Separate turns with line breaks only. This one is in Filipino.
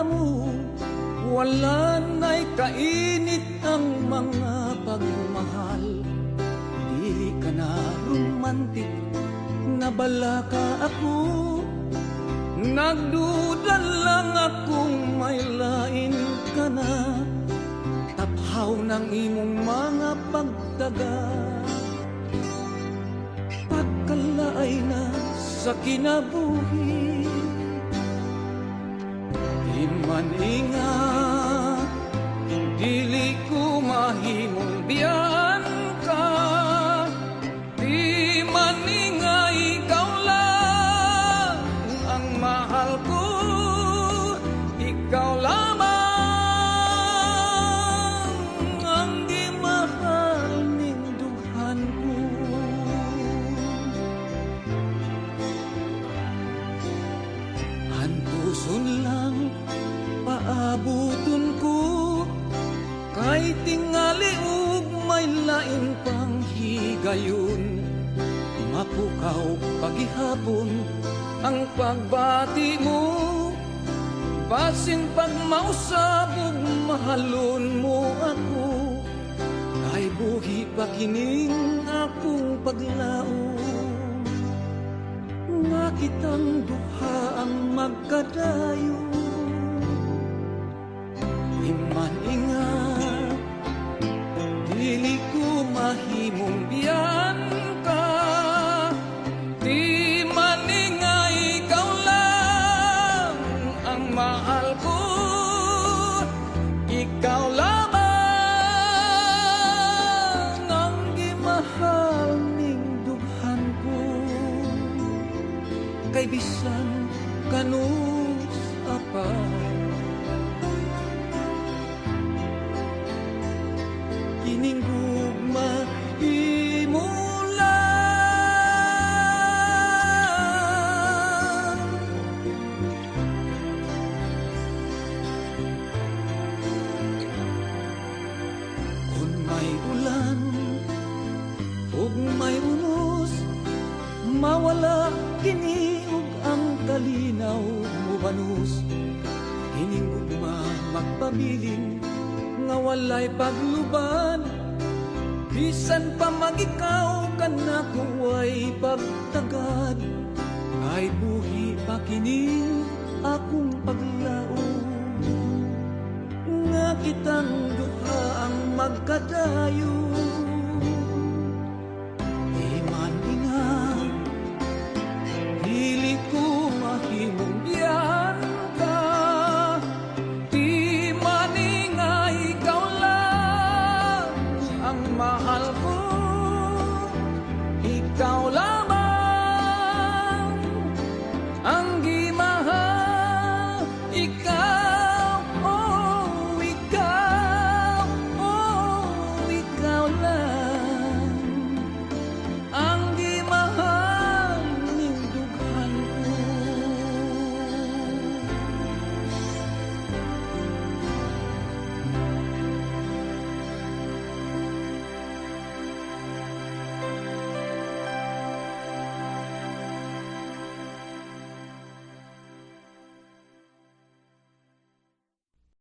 mo, wala na'y kainit ang mga pagmamahal. Dili ka na romantic, nabalaka ako. Nagduda lang akong may lain ka na. Taphaw ng imong mga pagtaga, pagkalaay na sa kinabuhi. Di man ingat, dili ko mahimong biyan ka. Di man ingat, ikaw lang ang mahal ko. Ikaw lamang ang gimahal ning duhan ko. Antuson lang paabuton ko, kay tingali ug may lain pang higayon. Mapukaw pagihapon ang pagbati mo, basin pag mausab ug mahalon mo ako. Kay buhi pa kining akong paglaom, nga kitang duha ang magkadayon. Di man ingat, dili ko mahimong biyan ka. Di man ingat, ikaw lang ang mahal ko. Ikaw lamang ang gimahal ning dughan ko. Kay bisan kanus apa, kining gugma imo lang. Kung may ulan ug may unos, mawala kini ug ang kalinaw mo banus. Kining gugma magpabilin nga walay pagluban, bisan pa magikaw ka na kuway pagtagad. Ay buhi pa kining akong paglaom, nga kitang duha ang magkadayon.